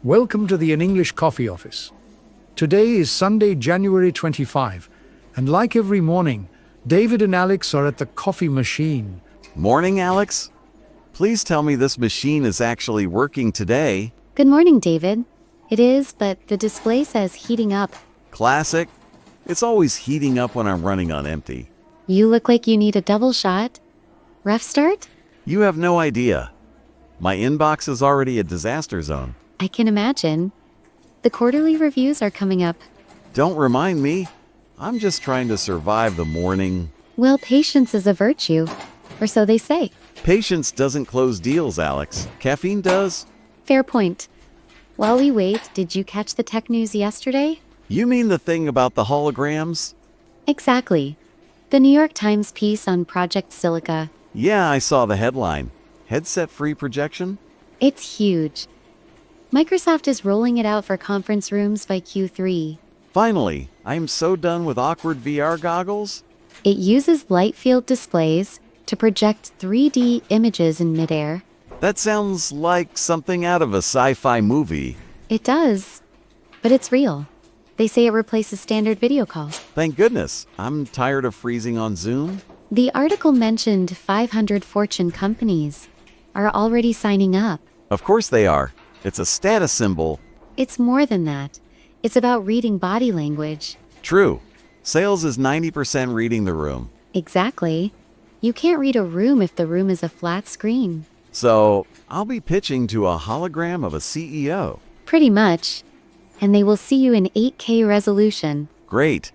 Welcome to the In English Coffee Office. Today is Sunday, January 25, and like every morning, David and Alex are at the coffee machine. Morning, Alex. Please tell me this machine is actually working today. Good morning, David. It is, but the display says heating up. Classic. It's always heating up when I'm running on empty. You look like you need a double shot. Rough start? You have no idea. My inbox is already a disaster zone. I can imagine. The quarterly reviews are coming up. Don't remind me. I'm just trying to survive the morning. Well, patience is a virtue, or so they say. Patience doesn't close deals, Alex. Caffeine does. Fair point. While we wait, did you catch the tech news yesterday? You mean the thing about the holograms? Exactly. The New York Times piece on Project Silica. Yeah, I saw the headline. Headset-free projection? It's huge. Microsoft is rolling it out for conference rooms by Q3. Finally, I am so done with awkward VR goggles. It uses light field displays to project 3D images in midair. That sounds like something out of a sci-fi movie. It does, but it's real. They say it replaces standard video calls. Thank goodness. I'm tired of freezing on Zoom. The article mentioned 500 Fortune companies are already signing up. Of course they are. It's a status symbol. It's more than that. It's about reading body language. True. Sales is 90% reading the room. Exactly. You can't read a room if the room is a flat screen. So, I'll be pitching to a hologram of a CEO. Pretty much. And they will see you in 8K resolution. Great.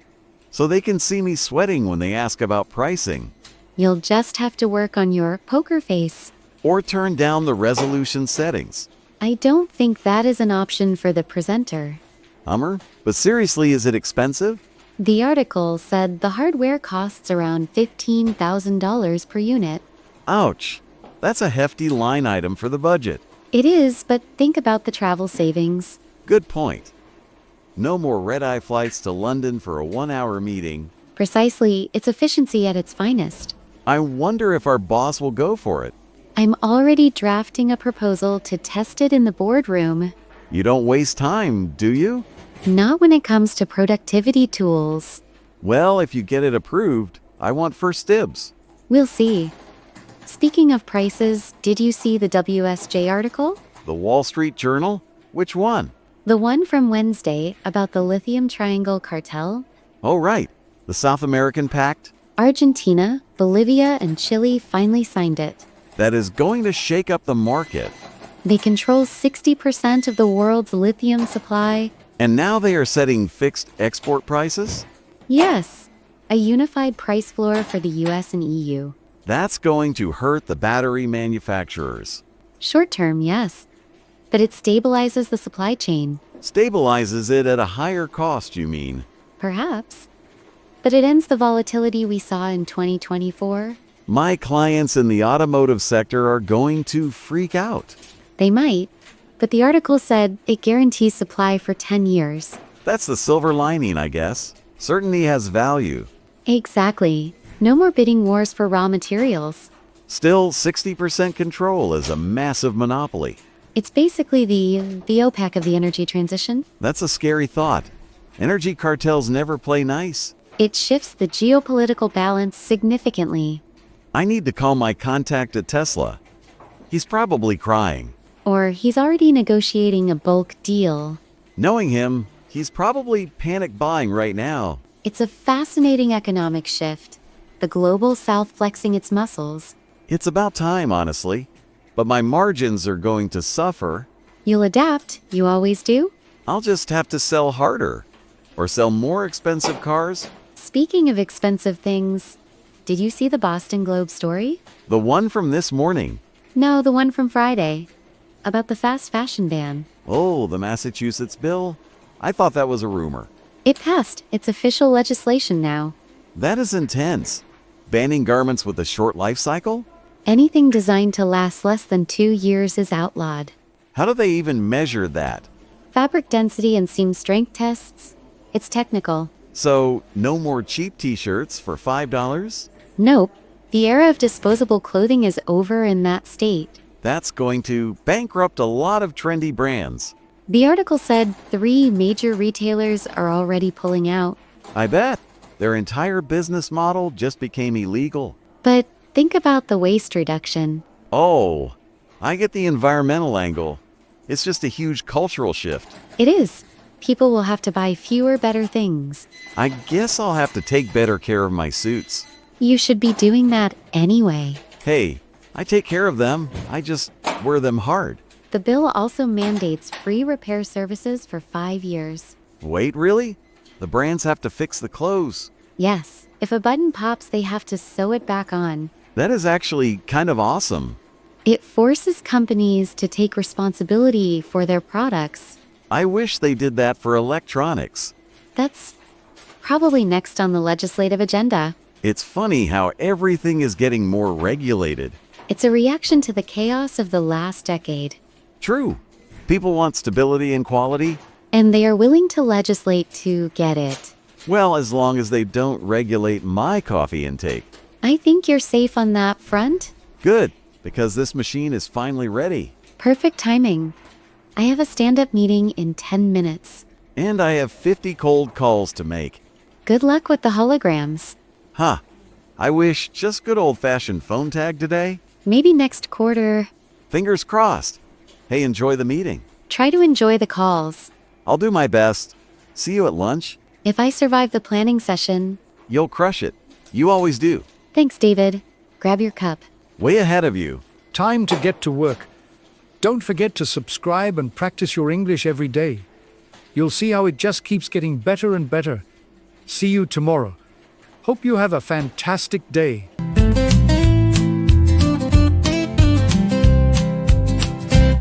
So they can see me sweating when they ask about pricing. You'll just have to work on your poker face. Or turn down the resolution settings. I don't think that is an option for the presenter. Hummer? But seriously, is it expensive? The article said the hardware costs around $15,000 per unit. Ouch. That's a hefty line item for the budget. It is, but think about the travel savings. Good point. No more red-eye flights to London for a 1-hour meeting. Precisely, it's efficiency at its finest. I wonder if our boss will go for it. I'm already drafting a proposal to test it in the boardroom. You don't waste time, do you? Not when it comes to productivity tools. Well, if you get it approved, I want first dibs. We'll see. Speaking of prices, did you see the WSJ article? The Wall Street Journal? Which one? The one from Wednesday about the Lithium Triangle cartel? Oh, right. The South American Pact? Argentina, Bolivia, and Chile finally signed it. That is going to shake up the market. They control 60% of the world's lithium supply. And now they are setting fixed export prices? Yes, a unified price floor for the US and EU. That's going to hurt the battery manufacturers. Short term, yes. But it stabilizes the supply chain. Stabilizes it at a higher cost, you mean? Perhaps. But it ends the volatility we saw in 2024. My clients in the automotive sector are going to freak out. They might, but the article said it guarantees supply for 10 years. That's the silver lining, I guess. Certainty has value. Exactly. No more bidding wars for raw materials. Still, 60% control is a massive monopoly. It's basically the OPEC of the energy transition. That's a scary thought. Energy cartels never play nice. It shifts the geopolitical balance significantly. I need to call my contact at Tesla. He's probably crying. Or he's already negotiating a bulk deal. Knowing him, he's probably panic buying right now. It's a fascinating economic shift. The global south flexing its muscles. It's about time, honestly. But my margins are going to suffer. You'll adapt, you always do. I'll just have to sell harder. Or sell more expensive cars. Speaking of expensive things, did you see the Boston Globe story? The one from this morning. No, the one from Friday. About the fast fashion ban. Oh, the Massachusetts bill? I thought that was a rumor. It passed. It's official legislation now. That is intense. Banning garments with a short life cycle? Anything designed to last less than 2 years is outlawed. How do they even measure that? Fabric density and seam strength tests. It's technical. So, no more cheap t-shirts for $5? Nope. The era of disposable clothing is over in that state. That's going to bankrupt a lot of trendy brands. The article said 3 major retailers are already pulling out. I bet. Their entire business model just became illegal. But think about the waste reduction. Oh, I get the environmental angle. It's just a huge cultural shift. It is. People will have to buy fewer better things. I guess I'll have to take better care of my suits. You should be doing that anyway. Hey, I take care of them. I just wear them hard. The bill also mandates free repair services for 5 years. Wait, really? The brands have to fix the clothes. Yes, if a button pops, they have to sew it back on. That is actually kind of awesome. It forces companies to take responsibility for their products. I wish they did that for electronics. That's probably next on the legislative agenda. It's funny how everything is getting more regulated. It's a reaction to the chaos of the last decade. True. People want stability and quality. And they are willing to legislate to get it. Well, as long as they don't regulate my coffee intake. I think you're safe on that front. Good, because this machine is finally ready. Perfect timing. I have a stand-up meeting in 10 minutes. And I have 50 cold calls to make. Good luck with the holograms. Huh. I wish just good old-fashioned phone tag today. Maybe next quarter. Fingers crossed. Hey, enjoy the meeting. Try to enjoy the calls. I'll do my best. See you at lunch. If I survive the planning session. You'll crush it. You always do. Thanks, David. Grab your cup. Way ahead of you. Time to get to work. Don't forget to subscribe and practice your English every day. You'll see how it just keeps getting better and better. See you tomorrow. Hope you have a fantastic day.